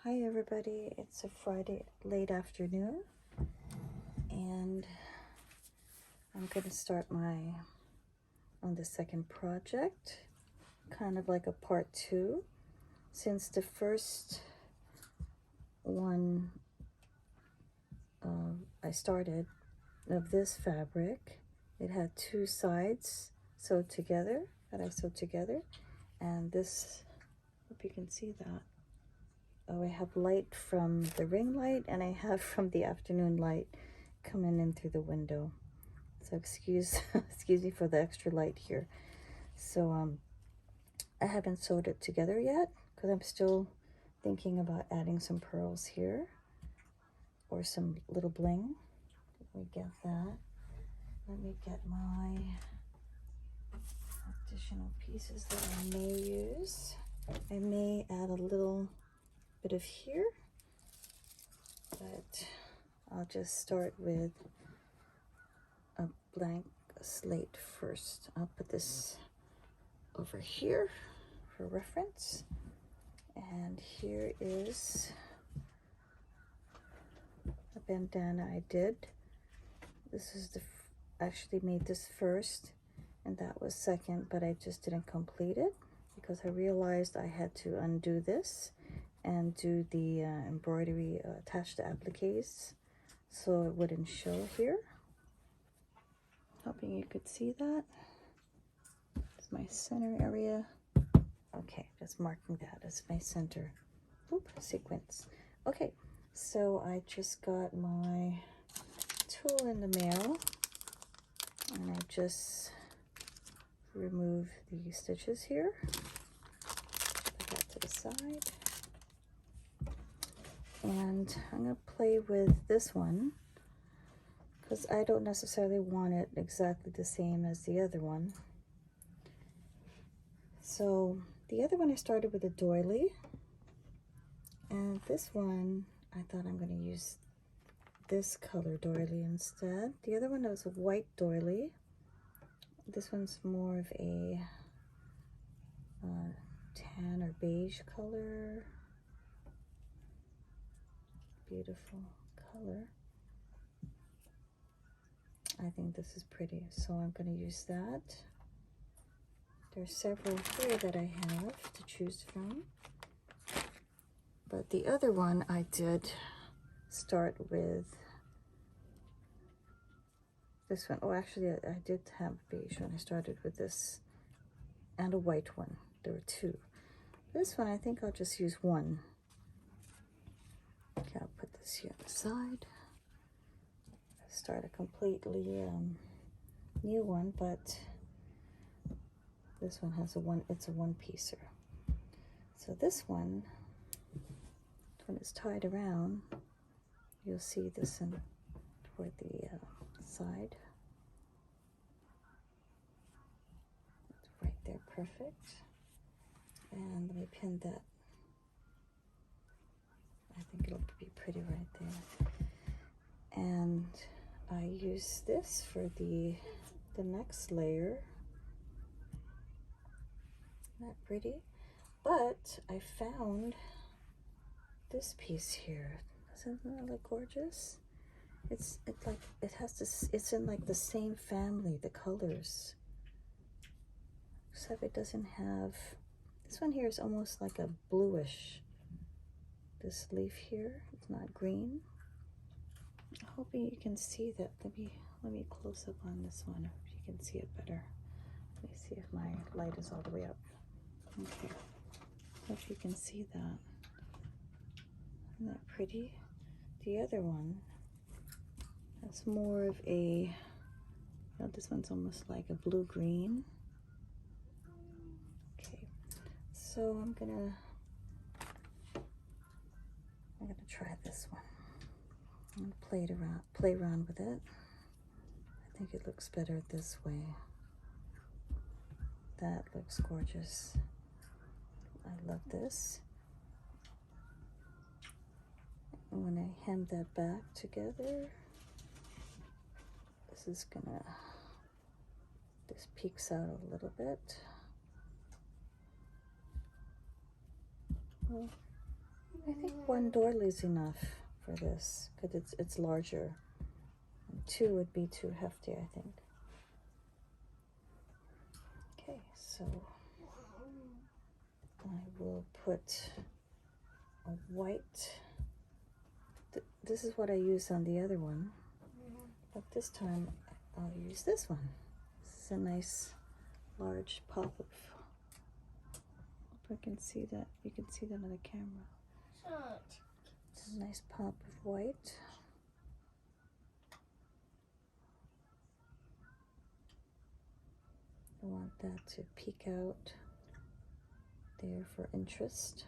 Hi everybody, it's a Friday late afternoon and I'm going to start on the second project, kind of like a part 2, since the first one I started of this fabric. It had 2 sides sewed together that I sewed together, and this, hope you can see that. Oh, I have light from the ring light and I have from the afternoon light coming in through the window. So excuse me for the extra light here. So I haven't sewed it together yet because I'm still thinking about adding some pearls here or some little bling. Let me get that. Let me get my additional pieces that I may use. I may add a little bit of here, but I'll just start with a blank slate first. I'll put this over here for reference, and here is a bandana I did. This is actually made this first and that was second, but I just didn't complete it because I realized I had to undo this and do the embroidery, attach the appliques so it wouldn't show here. Hoping you could see that. It's my center area. Okay, just marking that as my center. Oop, sequence. Okay, so I just got my tool in the mail and I just remove the stitches here. Put that to the side. And I'm going to play with this one because I don't necessarily want it exactly the same as the other one. So the other one I started with a doily, and this one I thought I'm going to use this color doily instead. The other one was a white doily. This one's more of a tan or beige color. Beautiful color. I think this is pretty, so I'm going to use that. There's several here that I have to choose from, but the other one I did start with this one. Oh, actually I did have beige when I started with this, and a white one. There were 2. This one I think I'll just use one. Okay, I'll put this here on the side. Start a completely new one, but this one has it's a one-piecer. So this one, when it's tied around, you'll see this toward the side. It's right there, perfect. And let me pin that. I think it'll be pretty right there. And I use this for the next layer. Isn't that pretty? But I found this piece here. Isn't that look gorgeous? It's like it has this. It's in like the same family, the colors. Except it doesn't have. This one here is almost like a bluish. This leaf here, it's not green. I'm hoping you can see that. Let me close up on this one if you can see it better. Let me see if my light is all the way up. Okay, hope you can see that. Isn't that pretty? The other one, that's more of a, this one's almost like a blue-green. Okay, so I'm gonna try this one. I'm gonna play around with it. I think it looks better this way. That looks gorgeous. I love this. And when I hem that back together, this peeks out a little bit. Well, I think one doily is enough for this because it's larger. And two would be too hefty, I think. Okay, so I will put a white. This is what I used on the other one, but this time I'll use this one. This is a nice large pop of. Hope I can see that. You can see that on the camera. It's a nice pop of white. I want that to peek out there for interest.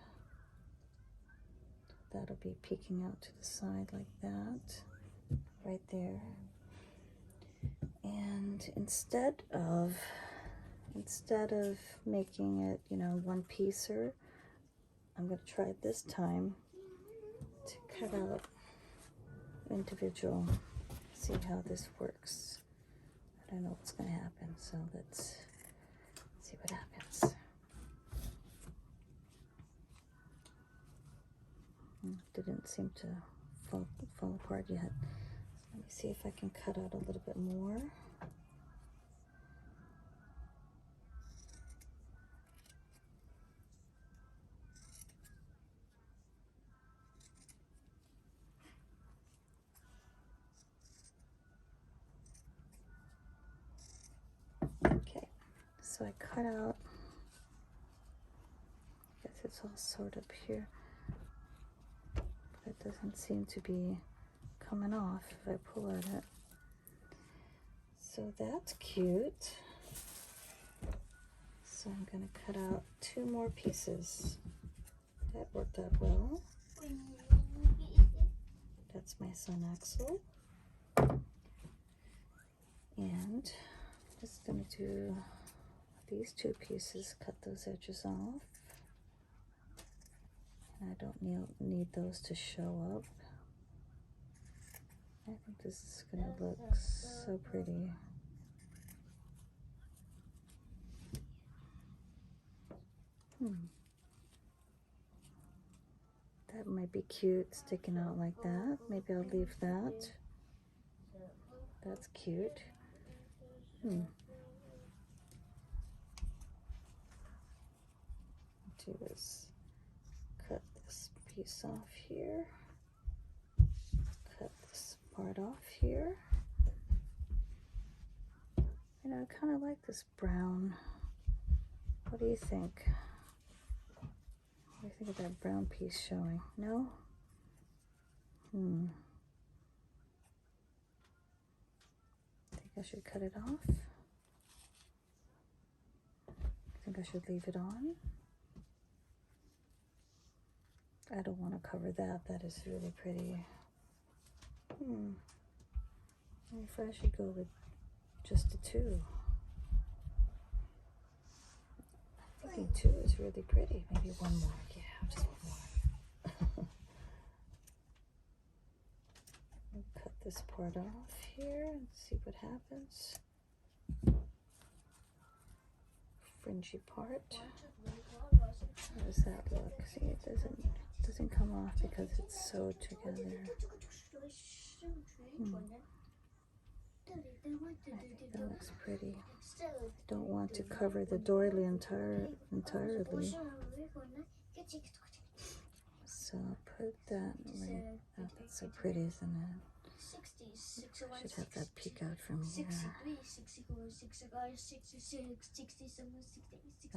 That'll be peeking out to the side like that, right there. And instead of making it, you know, one piecer, I'm going to try this time to cut out individual, see how this works. I don't know what's going to happen, so let's see what happens. Didn't seem to fall apart yet. Let me see if I can cut out a little bit more. Okay, so I cut out, I guess it's all sewed up here. It doesn't seem to be coming off if I pull at it. So that's cute. So I'm going to cut out 2 more pieces. That worked out well. That's my son Axel. And just going to do these 2 pieces, cut those edges off. And I don't need those to show up. I think this is going to look so pretty. That might be cute, sticking out like that. Maybe I'll leave that. That's cute. Do is cut this piece off here. Cut this part off here. You know, I kind of like this brown. What do you think? What do you think of that brown piece showing? No? Think I should cut it off? Think I should leave it on? I don't want to cover that. That is really pretty. If I should go with just the 2. I'm thinking 2 is really pretty. Maybe 1 more. Yeah, just 1 more. I'll cut this part off here and see what happens. Fringy part. How does that look? See, it doesn't come off because it's sewed together. I think that looks pretty. I don't want to cover the doily entirely. So I'll put that right. Oh, that's so pretty, isn't it? I should have that peek out from here.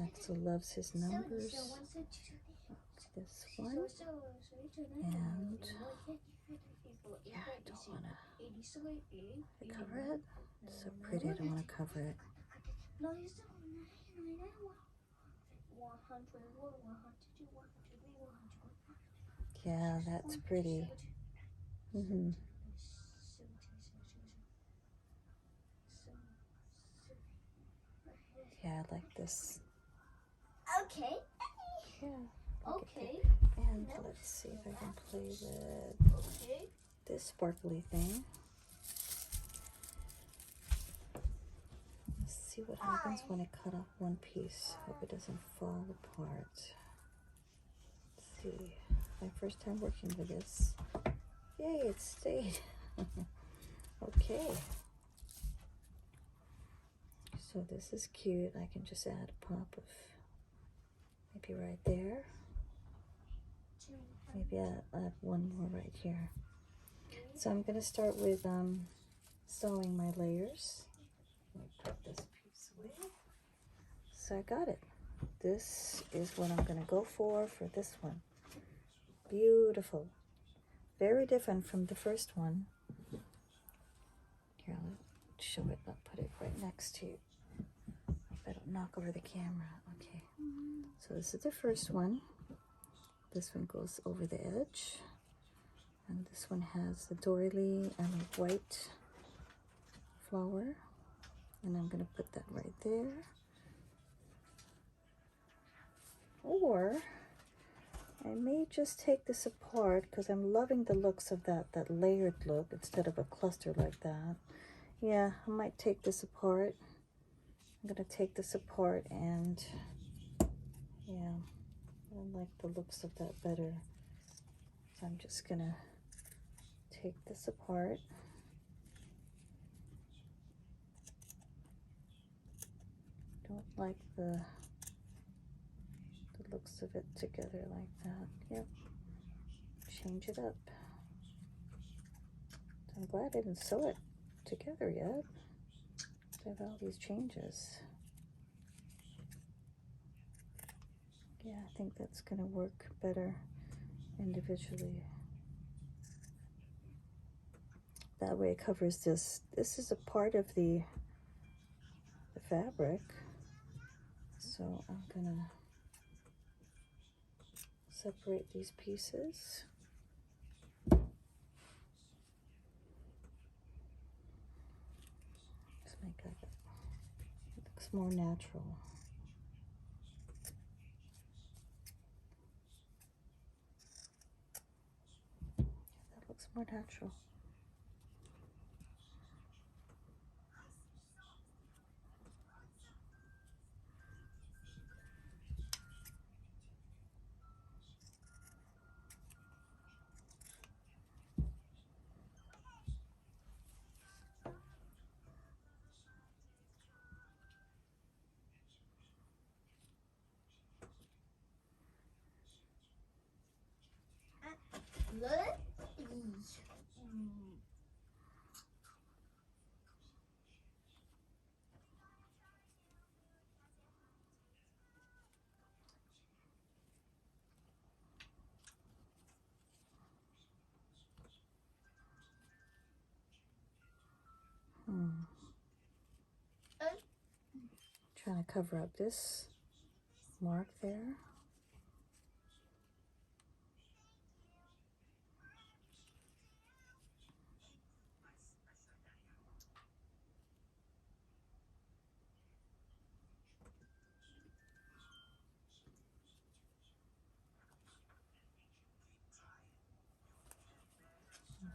Axel loves his numbers. This one. And yeah, I don't want to cover it. It's so pretty, I don't want to cover it. Yeah, that's pretty. Yeah, I like this. Okay. Yeah. Okay. And let's see if I can play with this sparkly thing. Let's see what happens when I cut off one piece. Hope it doesn't fall apart. Let's see. my first time working with this. Yay, it stayed. Okay. So this is cute. I can just add a pop of maybe right there. Maybe add one more right here. So I'm going to start with sewing my layers. Let me put this piece away. So I got it. This is what I'm going to go for this one. Beautiful. Very different from the first one. Here, I'll show it. I'll put it right next to you. If I don't knock over the camera. Okay. So this is the first one. This one goes over the edge. And this one has the doily and a white flower. And I'm going to put that right there. Or I may just take this apart because I'm loving the looks of that layered look instead of a cluster like that. Yeah, I might take this apart. I'm going to take this apart and yeah, I like the looks of that better. So I'm just going to take this apart. Don't like the looks of it together like that. Yep. Change it up. I'm glad I didn't sew it together yet. I have all these changes. Yeah, I think that's going to work better individually. That way it covers this. This is a part of the fabric. So I'm going to separate these pieces. Just make it looks more natural. That looks more natural. Trying to cover up this mark there.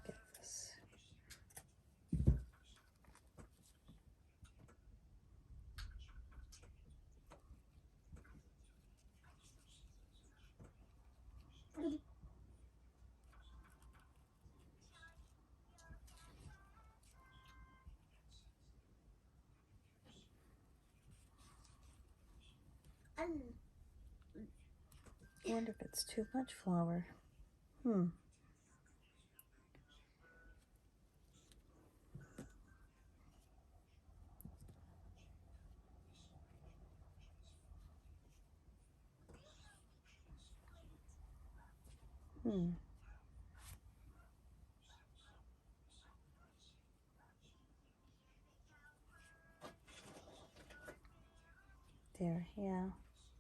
Get this. I wonder if it's too much flour. There, yeah.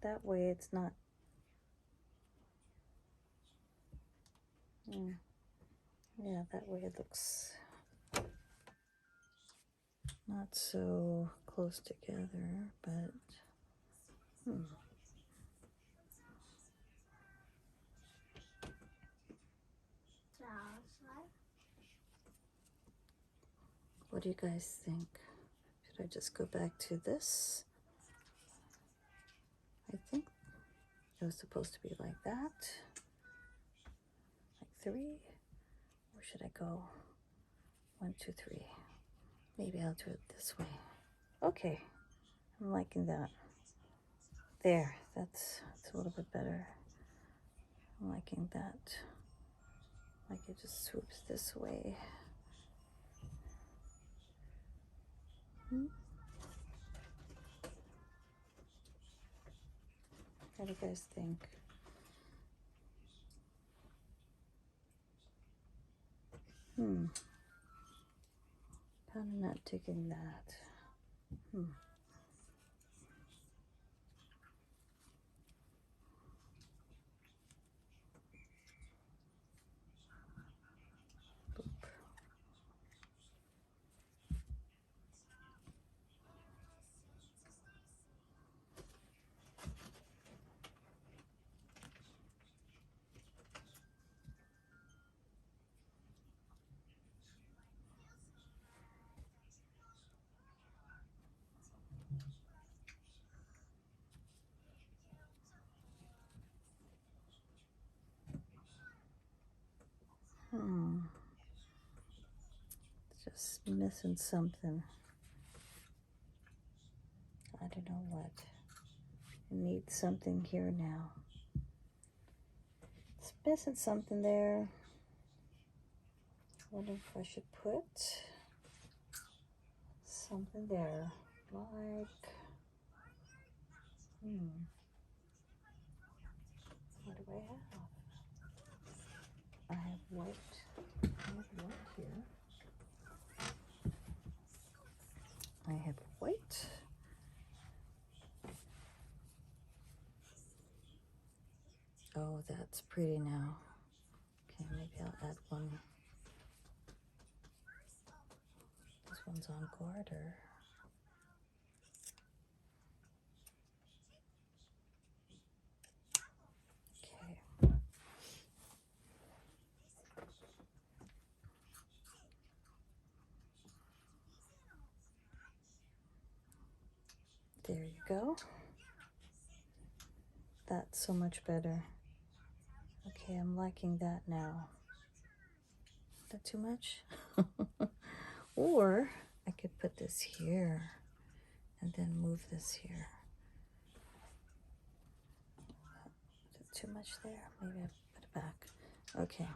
That way it's not. Yeah, that way it looks not so close together, but what do you guys think? Should I just go back to this? I think it was supposed to be like that. 3? Or should I go 1, 2, 3? Maybe I'll do it this way. Okay, I'm liking that. There, that's a little bit better. I'm liking that. Like it just swoops this way. What do you guys think? Kind of not digging that. Boop. Just missing something. I don't know what. I need something here now. It's missing something there. I wonder if I should put something there. Like, what do I have? I have white. I have white here. I have white. Oh, that's pretty now. Okay, maybe I'll add one. This one's on garter. Okay. There you go. That's so much better. Okay, I'm liking that now. Is that too much? Or I could put this here and then move this here. Is it too much there? Maybe I put it back. Okay,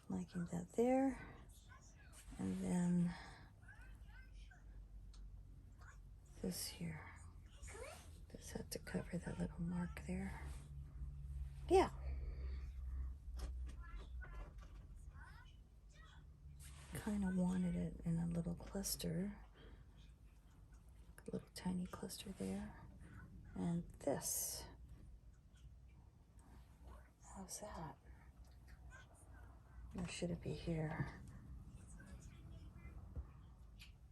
liking that there. And then this here. This had to cover that little mark there. Yeah. Kind of wanted it in a little cluster. A little tiny cluster there. And this. How's that? Or should it be here?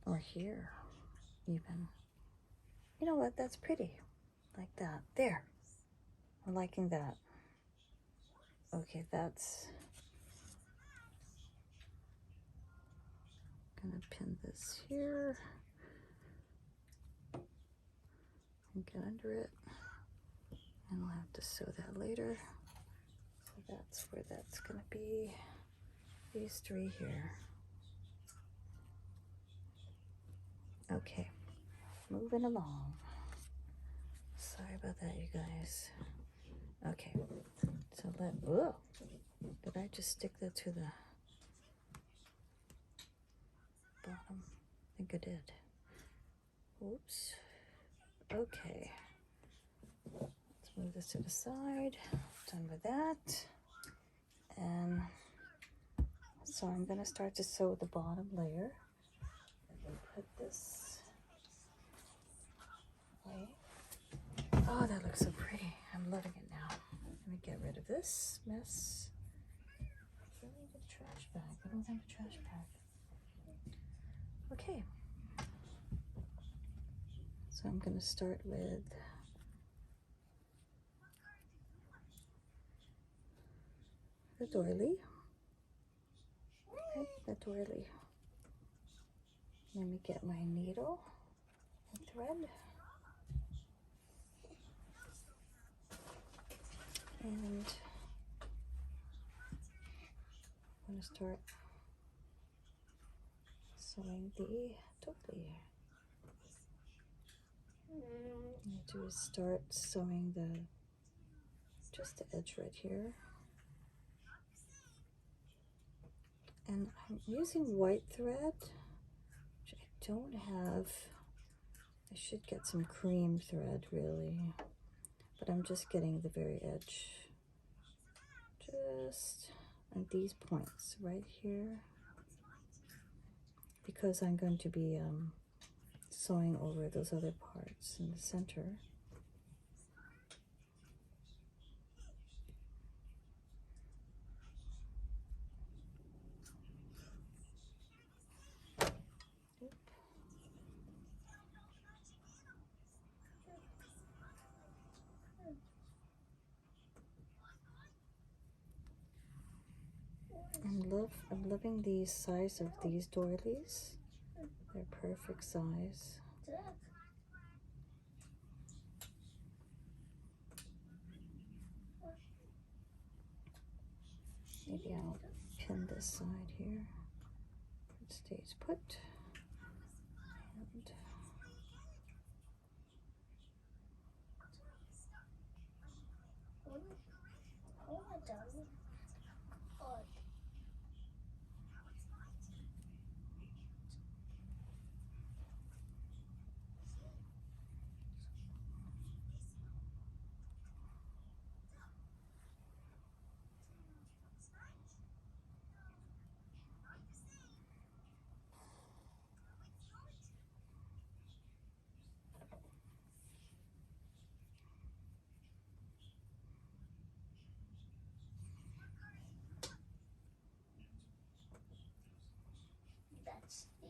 Or here, even. You know what? That's pretty. Like that. There. I'm liking that. Okay, that's... Gonna pin this here. And get under it. And I'll have to sew that later. So that's where that's gonna be. These 3 here. Okay, moving along. Sorry about that, you guys. Okay, so whoa, did I just stick that to the bottom? I think I did. Oops. Okay, let's move this to the side. Done with that. And so I'm gonna start to sew the bottom layer. And then put this away. Oh, that looks so pretty. I'm loving it now. Let me get rid of this mess. I need a trash bag. I don't have a trash bag. Okay. So I'm going to start with the doily. Okay, the doily. Let me get my needle and thread. And going to start sewing the doily. What I do is start sewing just the edge right here. And I'm using white thread, which I don't have. I should get some cream thread really, but I'm just getting the very edge. Just on these points right here, because I'm going to be sewing over those other parts in the center. I'm loving the size of these doilies. They're perfect size. Maybe I'll pin this side here. It stays put. And That's the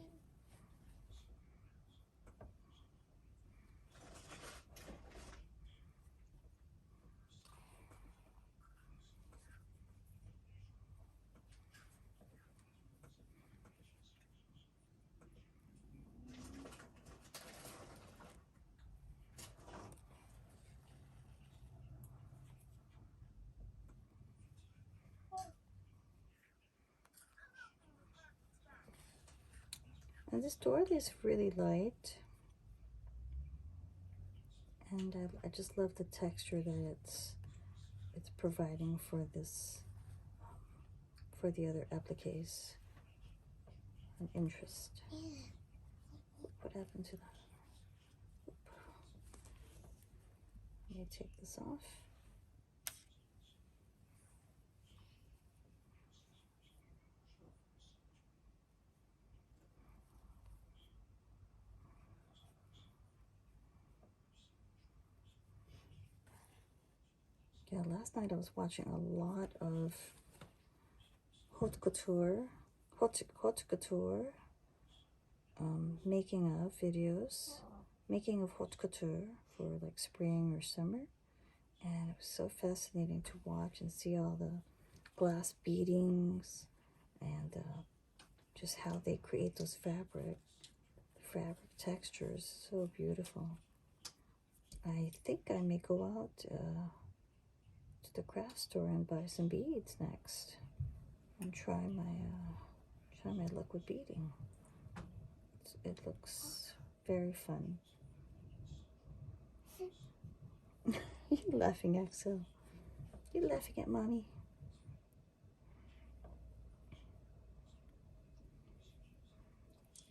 And this doily is really light, and I just love the texture that it's providing for this, for the other appliques and interest. What happened to that? Oop. Let me take this off. Yeah, last night I was watching a lot of haute couture, making of videos, making of haute couture for like spring or summer. And it was so fascinating to watch and see all the glass beadings and just how they create those fabric textures. So beautiful. I think I may go out to the craft store and buy some beads next and try my luck with beading. It looks very fun. You're laughing, Axel. You're laughing at mommy.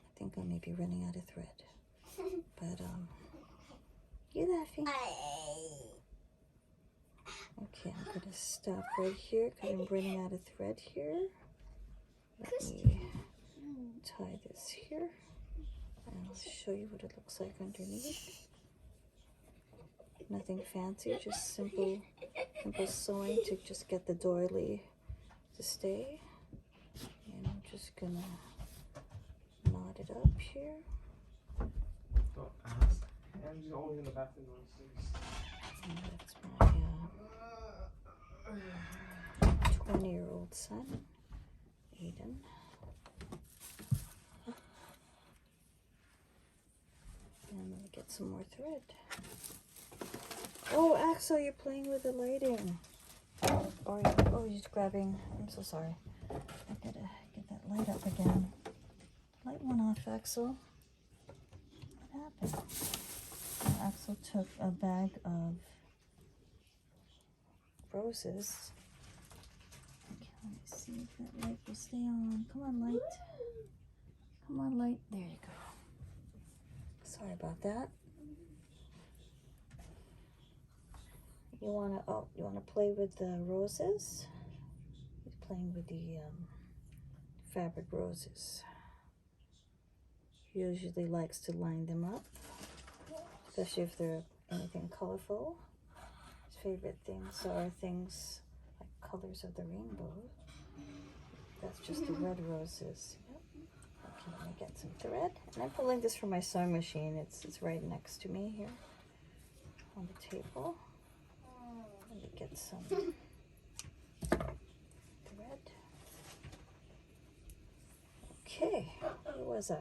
I think I may be running out of thread. But you're laughing. Okay, I'm gonna stop right here because I'm running out of thread here. Let me tie this here and I'll show you what it looks like underneath. Nothing fancy, just simple sewing to just get the doily to stay. And I'm just gonna knot it up here. And that's my 20-year-old son, Aiden. And let me get some more thread. Oh, Axel, you're playing with the lighting. Oh, he's grabbing. I'm so sorry. I gotta get that light up again. Light went off, Axel. What happened? Oh, Axel took a bag of roses. Okay, let me see if that light will stay on. Come on, light. Come on, light. There you go. Sorry about that. You wanna play with the roses? He's playing with the fabric roses. He usually likes to line them up, especially if they're anything colorful. His favorite things are things like colors of the rainbow. That's just the red roses. Yep. Okay, let me get some thread. And I'm pulling this from my sewing machine. It's right next to me here on the table. Let me get some thread. Okay, where was I?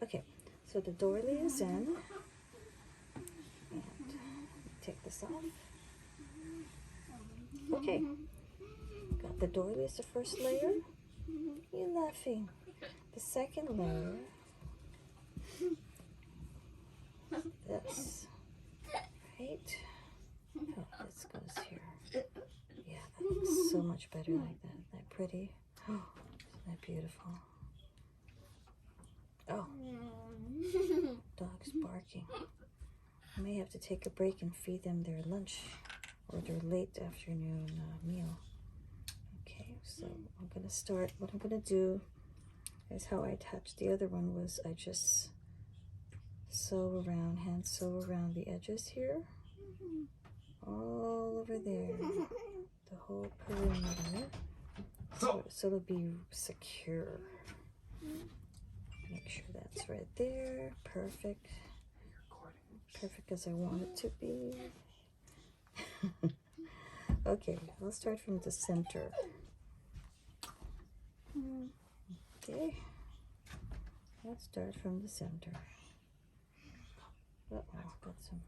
Okay, so the doily is in. And take this off. Okay, got the doily as the first layer. You laughing? The second layer. This. Right? Oh, this goes here. Yeah, that looks so much better like that. Isn't that pretty? Oh, isn't that beautiful? Oh, dog's barking. I may have to take a break and feed them their lunch or their late afternoon meal. Okay, so I'm gonna start. What I'm gonna do is how I attached the other one was I just sew around, hand sew around the edges here, all over there, the whole perimeter, so it'll be secure. Make sure that's right there. Perfect. Perfect as I want it to be. Okay, I'll start from the center. Okay, let's start from the center. Uh-oh, got some.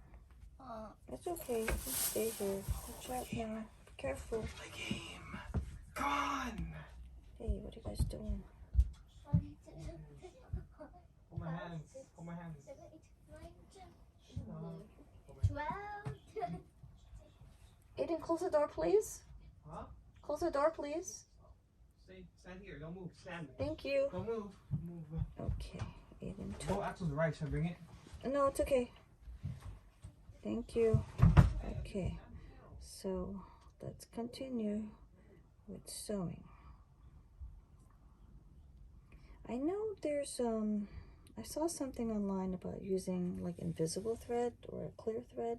It's okay, just stay here. Watch out now. Be careful. Play game. Come on. Hey, what are you guys doing? Hold my hands. Hold my hands. 12. Aiden, close the door, please. Huh? Close the door, please. Stand here. Don't move. Stand. Thank you. Don't move. Move. Okay, Aiden. Oh, Axel's right. Should I bring it? No, it's okay. Thank you. Okay, so let's continue with sewing. I know there's I saw something online about using like invisible thread or a clear thread.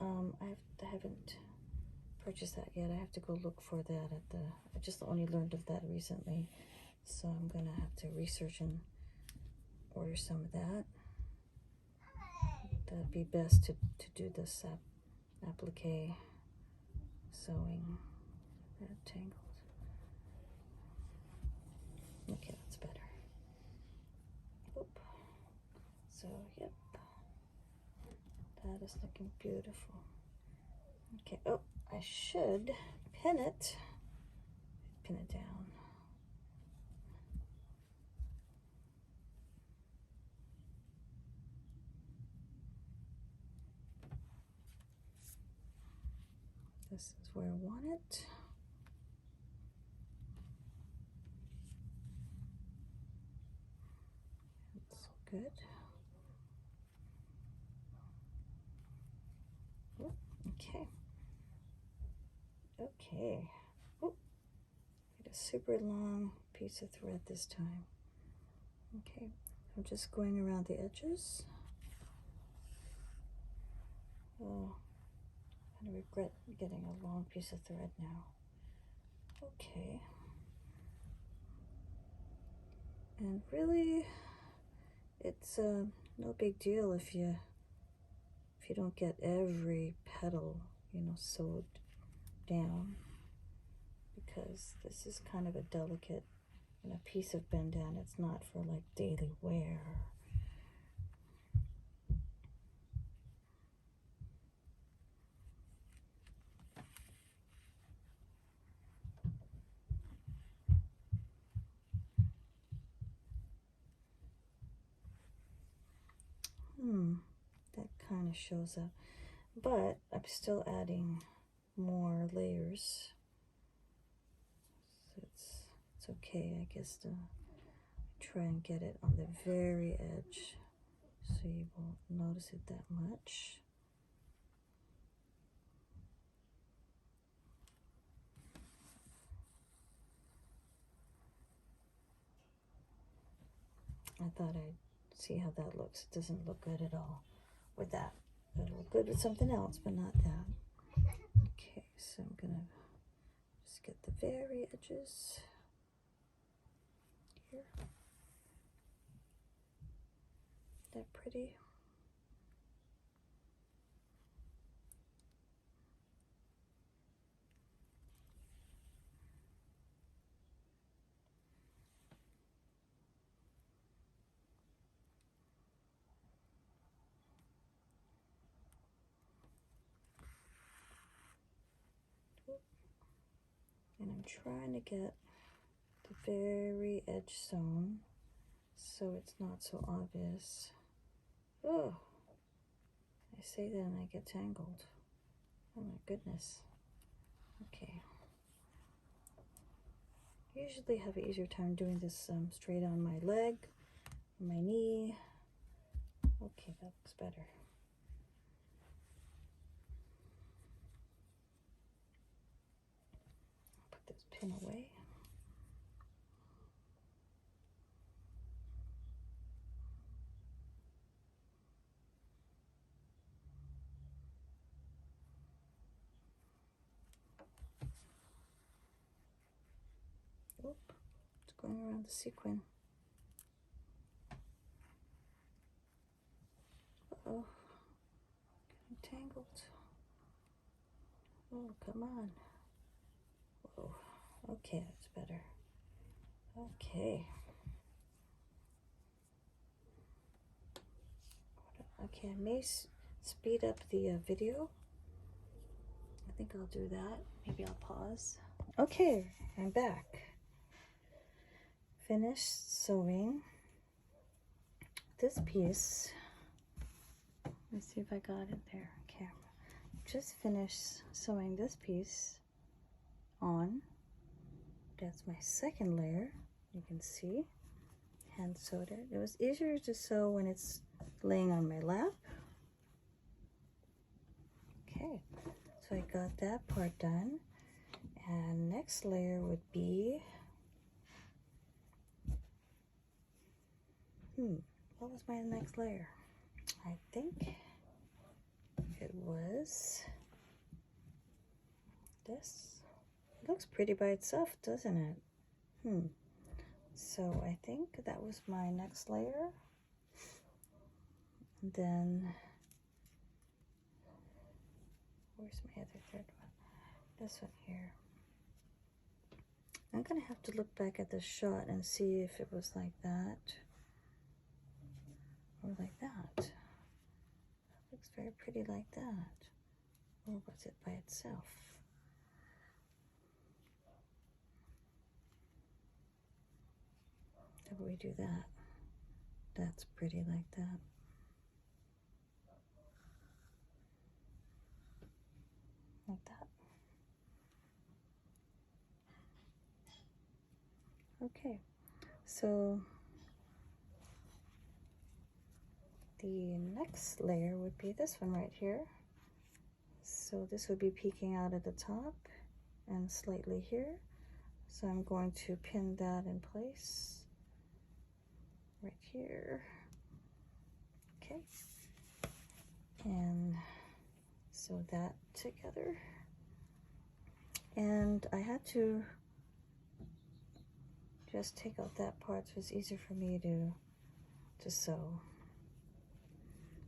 I haven't purchased that yet. I have to go look for that at the. I just only learned of that recently, so I'm gonna have to research and order some of that. That'd be best to do this applique sewing. Tangled. Okay, that's better. Oop. So, yep. That is looking beautiful. Okay, oh, I should pin it down. This is where I want it. That's good. Oh, okay. Okay. Oh, get a super long piece of thread this time. Okay, I'm just going around the edges. Oh, I regret getting a long piece of thread now. Okay. And really, it's no big deal if you don't get every petal, sewed down, because this is kind of a delicate, piece of bandana. It's not for like daily wear. kind of shows up, but I'm still adding more layers. So it's okay, I guess, to try and get it on the very edge so you won't notice it that much. I thought I'd see how that looks. It doesn't look good at all with that. It'll look good with something else, but not that. Okay, so I'm gonna just get the very edges here. Isn't that pretty? And I'm trying to get the very edge sewn so it's not so obvious. Oh, I say that and I get tangled. Oh my goodness. Okay. I usually have an easier time doing this straight on my leg, my knee. Okay, that looks better. Put this pin away. Oop, it's going around the sequin. Uh-oh, getting tangled. Oh, come on. Whoa, okay, that's better. Okay. Okay, I may speed up the video. I think I'll do that. Maybe I'll pause. Okay, I'm back. Finished sewing this piece. Let's see if I got it there. Okay, just finished sewing this piece on. That's my second layer. You can see, hand sewed it. It was easier to sew when it's laying on my lap. Okay, so I got that part done. And next layer would be, what was my next layer? I think it was this. It looks pretty by itself, doesn't it? So I think that was my next layer. And then, where's my other third one? This one here. I'm gonna have to look back at the shot and see if it was like that or like that. It looks very pretty like that. Or was it by itself? How about we do that? That's pretty like that. Like that. Okay, so the next layer would be this one right here. So this would be peeking out at the top and slightly here. So I'm going to pin that in place right here. Okay, and sew that together. And I had to just take out that part so it's easier for me to sew.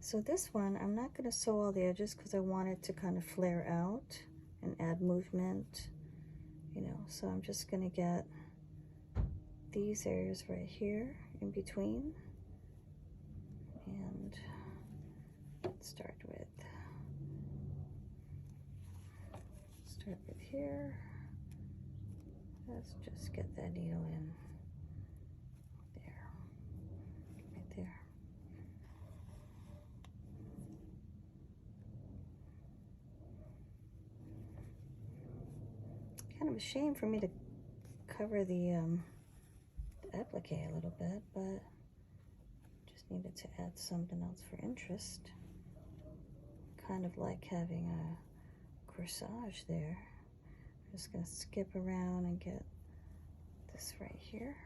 So this one, I'm not going to sew all the edges because I want it to kind of flare out and add movement, you know. So I'm just going to get these areas right here in between. And let's start with here. Let's just get that needle in there, right there. Okay, and then I'm going to kind of a shame for me to cover the applique a little bit, but just needed to add something else for interest. Kind of like having a corsage there. I'm just gonna skip around and get this right here.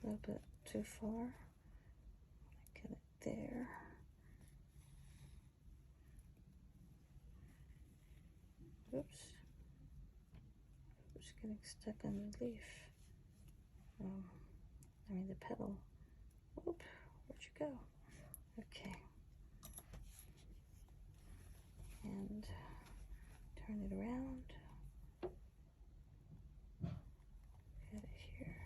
A little bit too far. Get it there. Oops. Just getting stuck on the leaf. I mean the petal. Oop, where'd you go? Okay. And turn it around. Get it here.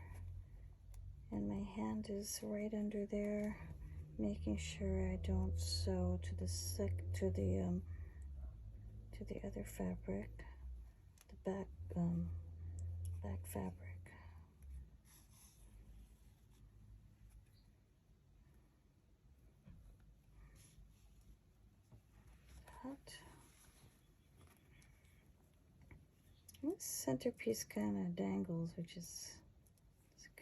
And my hand is right under there, making sure I don't sew to the other fabric, the back fabric. That. And this centerpiece kind of dangles, which is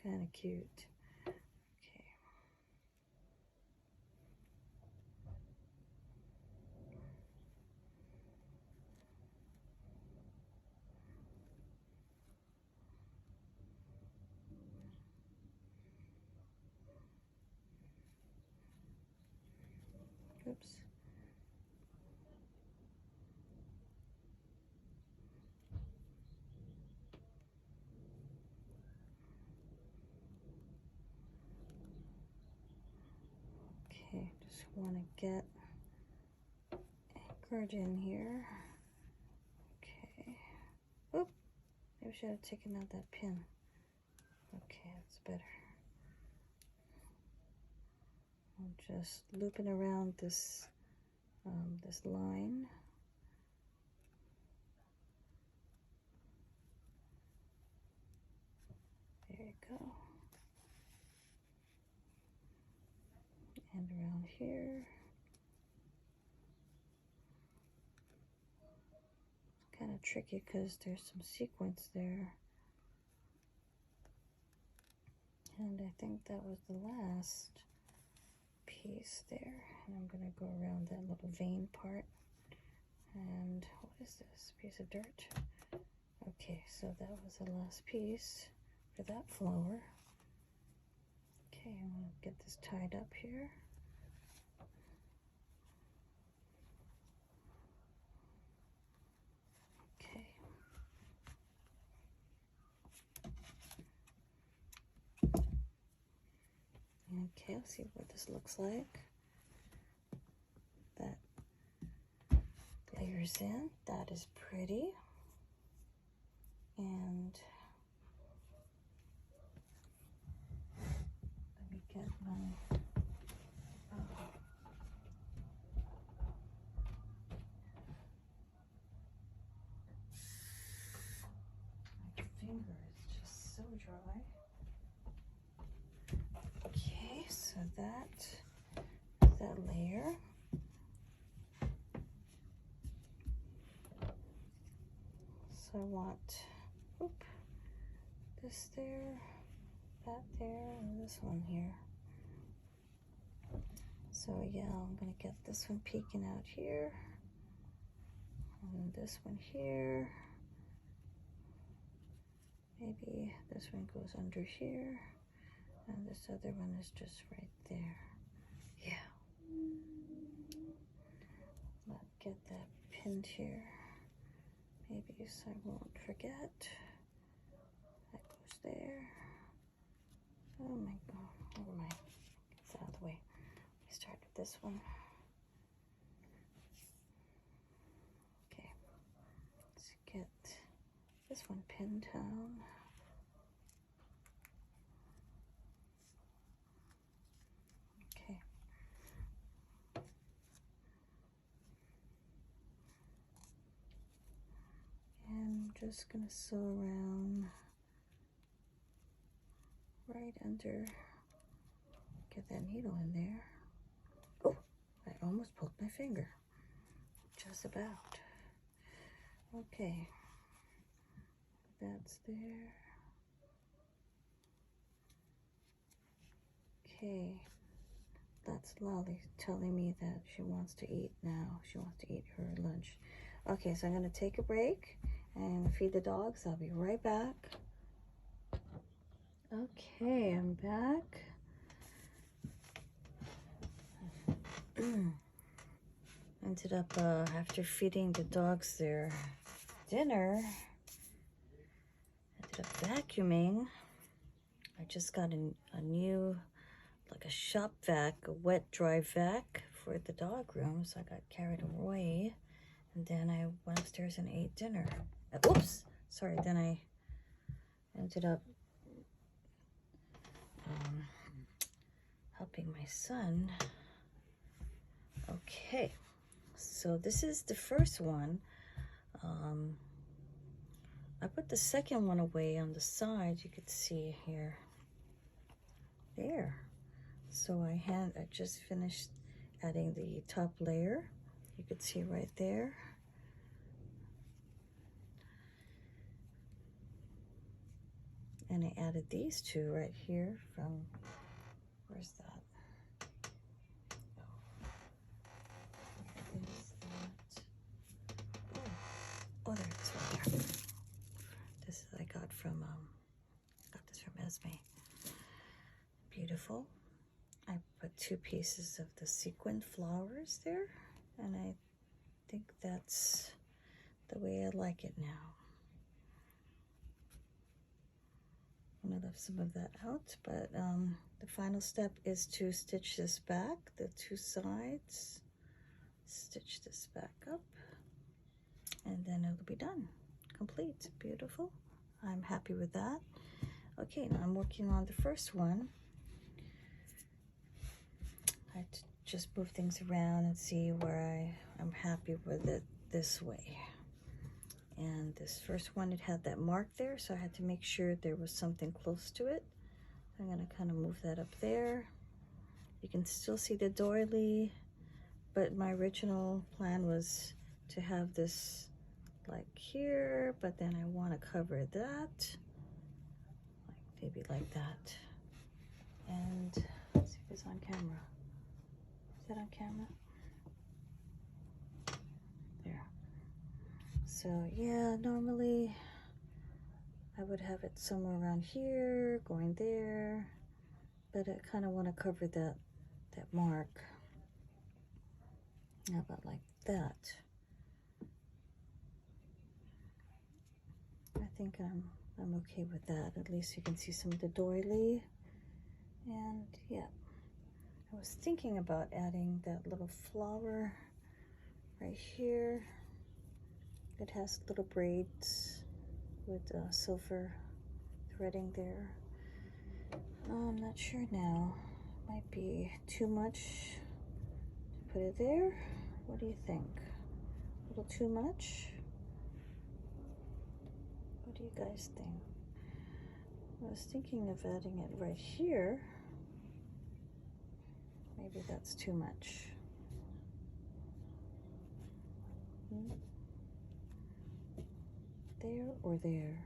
kind of cute. Okay. Oops. Okay, just want to get anchored in here. Okay. Oop, maybe I should have taken out that pin. Okay, that's better. I'm just looping around this this line. There you go. And around here. It's kind of tricky because there's some sequence there. And I think that was the last piece there. And I'm going to go around that little vein part. And what is this? Piece of dirt? Okay, so that was the last piece for that flower. Okay, I'm going to get this tied up here. Okay. Okay, let's see what this looks like. That layers in. That is pretty. And let me get my finger is just so dry. Okay, so that layer. So I want this there, that there, and this one here. So yeah, I'm gonna get this one peeking out here, and this one here. Maybe this one goes under here, and this other one is just right there. Yeah. Let's get that pinned here. Maybe so I won't forget. That goes there. Oh my god, never mind. It's out of the way. We start with this one. Okay, let's get this one pinned down. Okay. just gonna sew around right under, get that needle in there. Oh, I almost poked my finger. Just about. Okay, that's there. Okay, that's Lolly telling me that she wants to eat now. She wants to eat her lunch. Okay, so I'm gonna take a break and feed the dogs. I'll be right back. Okay, I'm back. Ended up, after feeding the dogs their dinner, ended up vacuuming. I just got a new, like a shop vac, a wet dry vac for the dog room, so I got carried away. And then I went upstairs and ate dinner. Oops, sorry, then I ended up helping my son. Okay, so this is the first one. I put the second one away on the side. You could see here. There. So I just finished adding the top layer. You could see right there. And I added these two right here from, where's that? Oh, there it's right there. This I got from, got this from Esme. Beautiful. I put 2 pieces of the sequin flowers there, and I think that's the way I like it now. I'm gonna leave some of that out, but the final step is to stitch this back, the 2 sides. Stitch this back up, and then it'll be done. Complete. Beautiful. I'm happy with that. Okay, now I'm working on the first one. I just move things around and see where I'm happy with it this way. And this first one, it had that mark there, so I had to make sure there was something close to it. I'm gonna kind of move that up there. You can still see the doily, but my original plan was to have this like here, but then I want to cover that, like maybe like that. And let's see if it's on camera. Is that on camera? There. So yeah, normally I would have it somewhere around here, going there, but I kind of want to cover that mark. How about like that? I think I'm okay with that. At least you can see some of the doily. And yeah, I was thinking about adding that little flower right here. It has little braids with silver threading there. I'm not sure now. Might be too much to put it there. What do you think? A little too much? What do you guys think? I was thinking of adding it right here. Maybe that's too much. There or there?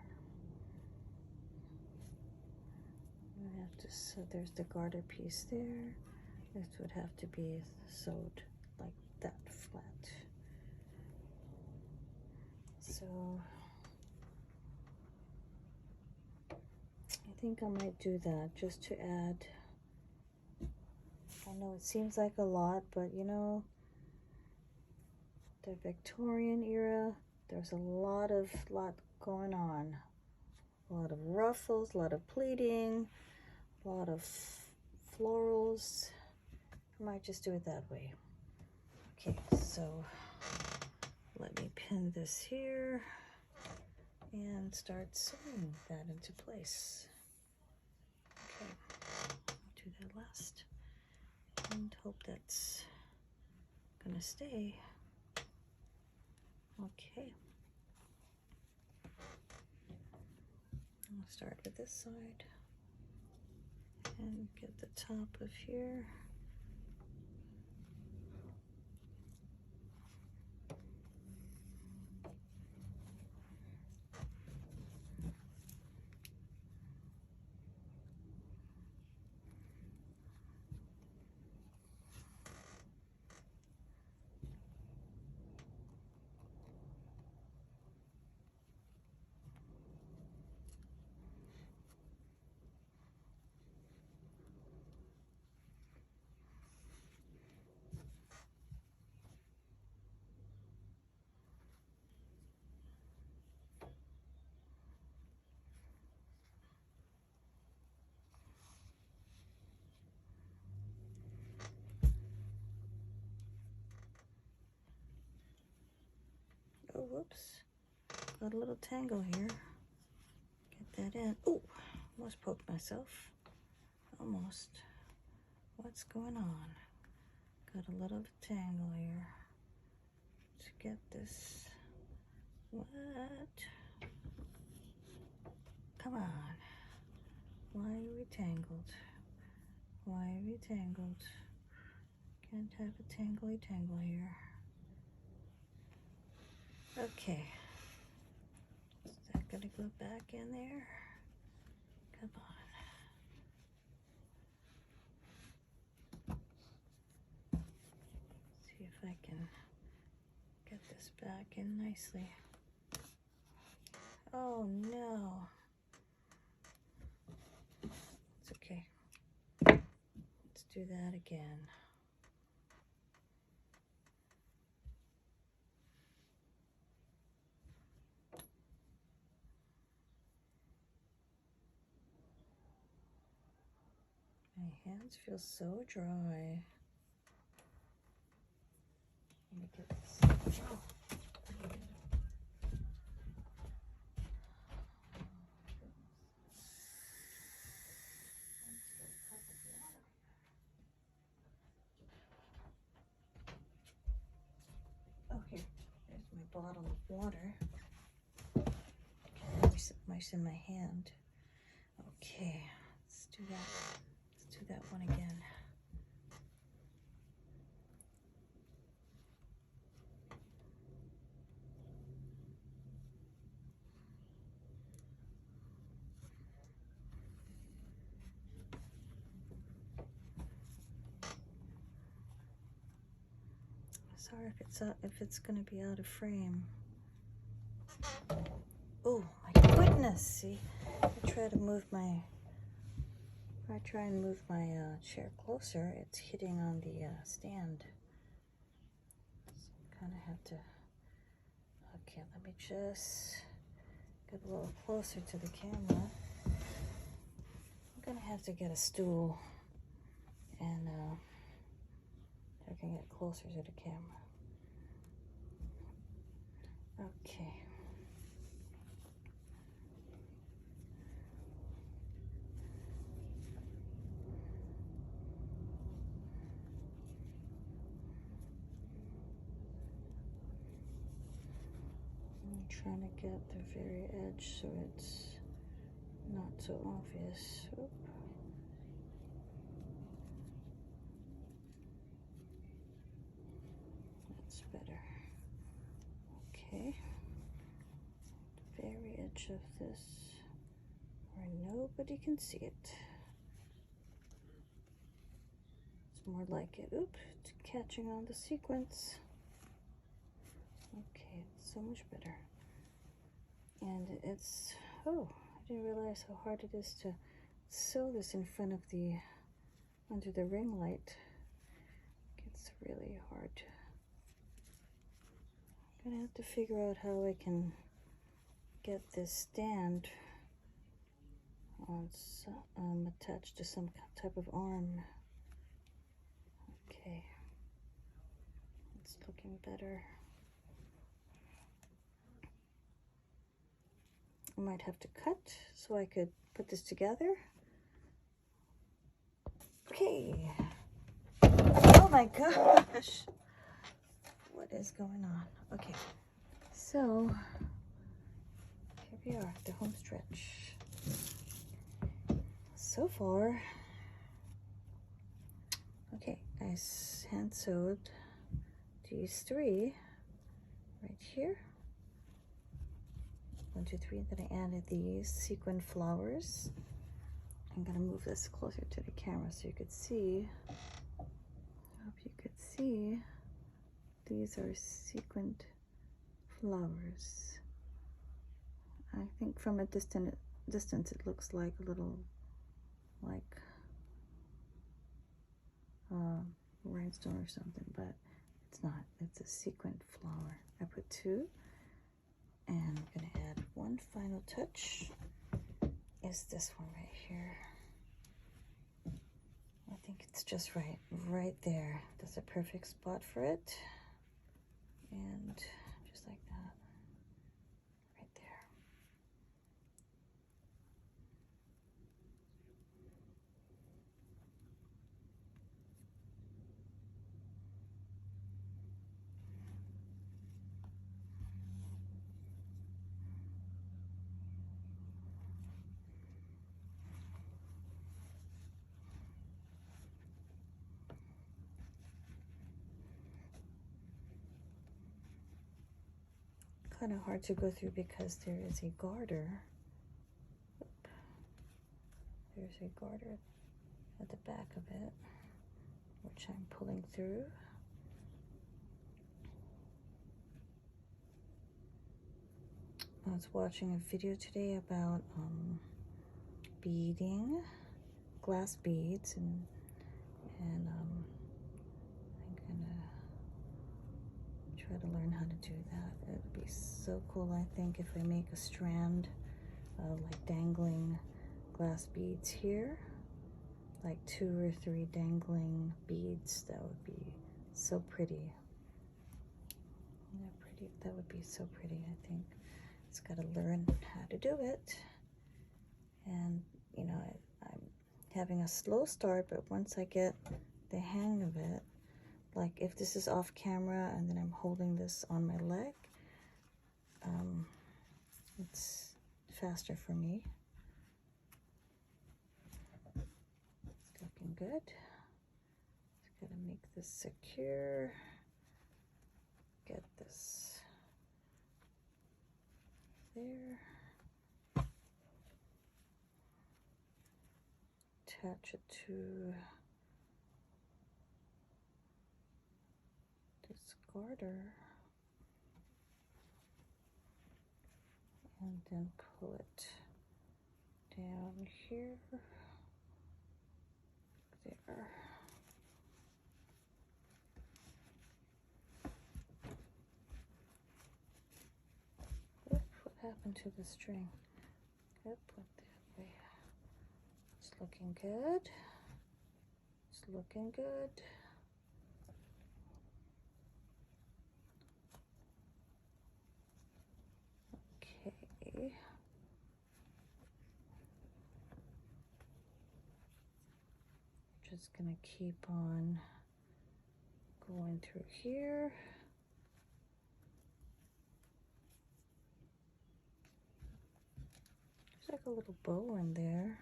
I have to, so there's the garter piece there. This would have to be sewed like that flat. So I think I might do that just to add. I know it seems like a lot, but you know, the Victorian era, there's a lot going on. A lot of ruffles, a lot of pleating, a lot of florals. I might just do it that way. Okay, so let me pin this here and start sewing that into place. Okay, I'll do that last and hope that's gonna stay. Okay. I'll start with this side and get the top of here. Oh, whoops. Got a little tangle here. Get that in. Oh, almost poked myself. Almost. What's going on? Got a little tangle here. To get this. What? Come on. Why are we tangled? Why are we tangled? Can't have a tangly tangle here. Okay. Is that gonna go back in there? Come on. See if I can get this back in nicely. Oh no. It's okay. Let's do that again. My hands feel so dry. Let me get this. Oh. Oh, here. There's my bottle of water. Mice in my hand. Okay, let's do that. Let's do that one again. Sorry if it's gonna be out of frame. Oh my goodness! See, I try and move my chair closer. It's hitting on the stand. So kind of have to. Okay, let me just get a little closer to the camera. I'm gonna have to get a stool and I can get closer to the camera. Okay. I'm trying to get the very edge so it's not so obvious. Oop. That's better. Okay. The very edge of this where nobody can see it. It's more like it. Oop, it's catching on the sequence. Okay, it's so much better. And it's, oh, I didn't realize how hard it is to sew this in front of the, under the ring light. It's really hard. I'm gonna have to figure out how I can get this stand attached to some type of arm. Okay, it's looking better. I might have to cut so I could put this together. Okay. Oh my gosh. What is going on? Okay. So, here we are, the home stretch. So far, okay, I hand sewed these three right here. 1, 2, 3. Then I added these sequin flowers. I'm gonna move this closer to the camera so you could see. I hope you could see. These are sequined flowers. I think from a distance it looks like a little like rhinestone or something, but it's not. It's a sequined flower. I put 2, and I'm gonna add one final touch. Is this one right here? I think it's just right there. That's a perfect spot for it, and just like that, right there. Kind of hard to go through because there is a garter. Oop. There's a garter at the back of it, which I'm pulling through. I was watching a video today about beading, glass beads, and I'm gonna try to learn how to do that. It would be so cool, I think, if I make a strand of like dangling glass beads here, like 2 or 3 dangling beads. That would be so pretty. That would be so pretty, I think. It's got to learn how to do it. And, you know, I'm having a slow start, but once I get the hang of it, like if this is off camera and then I'm holding this on my leg, it's faster for me. It's looking good. Just gotta make this secure. Get this there. Attach it to this garter. And then pull it down here, there. Oop, what happened to the string? Good, put that way. It's looking good. It's looking good. Okay. Just gonna keep on going through here. There's like a little bow in there.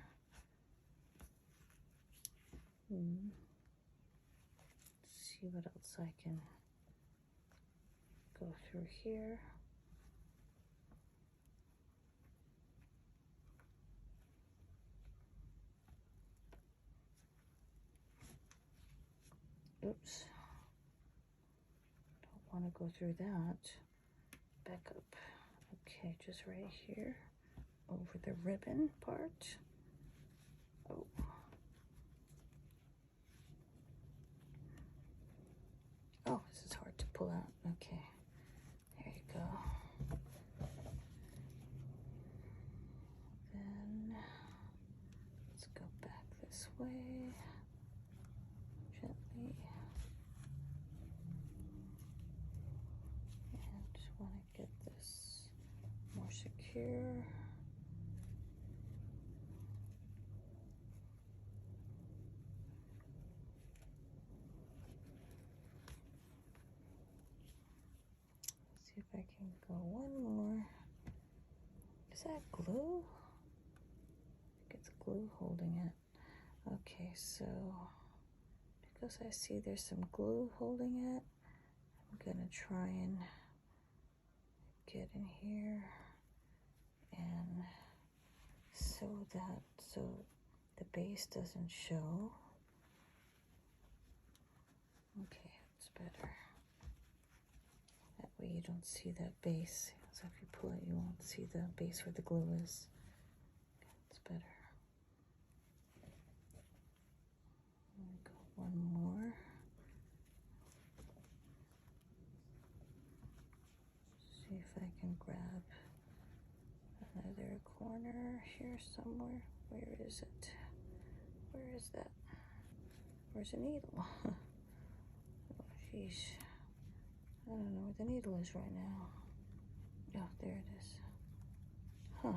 Let's see what else I can go through here. Oops. Don't want to go through that. Back up. Okay, just right here over the ribbon part. Oh. Oh, this is hard to pull out. Okay. There you go. Then let's go back this way. Gently. And just want to get this more secure. See if I can go one more. Is that glue? glue holding it. Okay, so because I see there's some glue holding it, I'm gonna try and get in here and sew that so the base doesn't show. Okay, it's better. That way you don't see that base. So if you pull it, you won't see the base where the glue is. Okay, it's better. Go one more. See if I can grab another corner here somewhere. Where is it? Where is that? Where's the needle? Oh, jeez. I don't know where the needle is right now. Oh, there it is. Huh.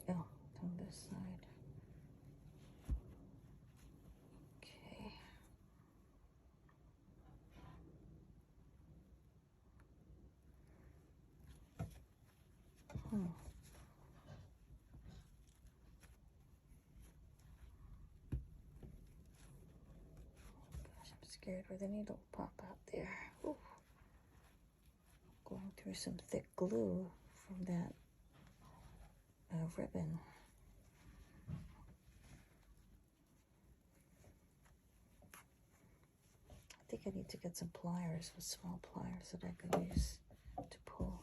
Oh, it's on this side. Okay. Gosh, I'm scared where the needle will pop out there. Ooh. Going through some thick glue from that ribbon. I think I need to get some pliers, with small pliers that I could use to pull.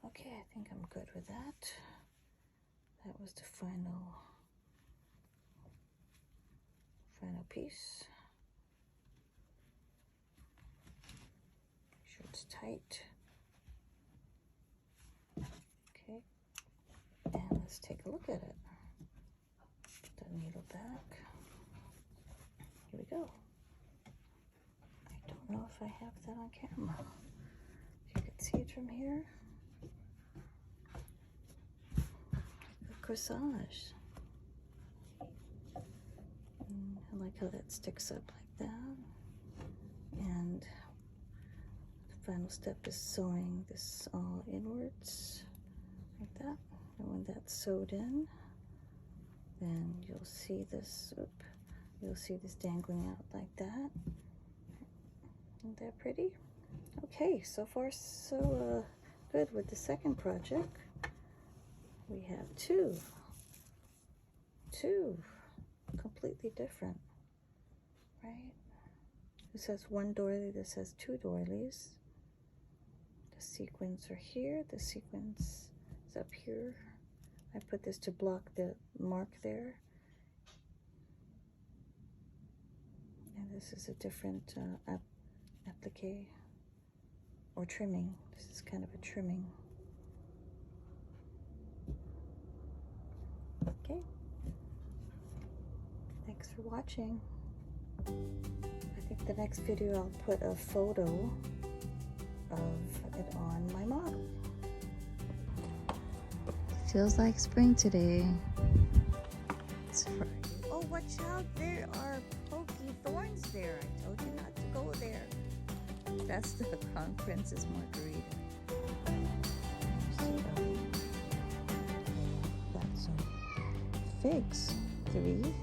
Okay, I think I'm good with that. That was the final piece. Make sure it's tight. Okay, and let's take a look at it. Put the needle back. Here we go. I don't know if I have that on camera. If you can see it from here. The corsage. I like how that sticks up like that. And the final step is sewing this all inwards like that. And when that's sewed in, then you'll see this, you'll see this dangling out like that. Isn't that pretty? Okay, so far so good with the second project. We have two completely different, right? This has one doily, this has two doilies. The sequins are here, the sequins is up here. I put this to block the mark there. And this is a different applique or trimming. This is kind of a trimming. Okay. Thanks for watching. I think the next video I'll put a photo of it on my model. Feels like spring today. It's Friday. Oh, watch out. There are pokey thorns there. I told you not to go there. That's the Crown Princess Margarita. Got some figs. 3.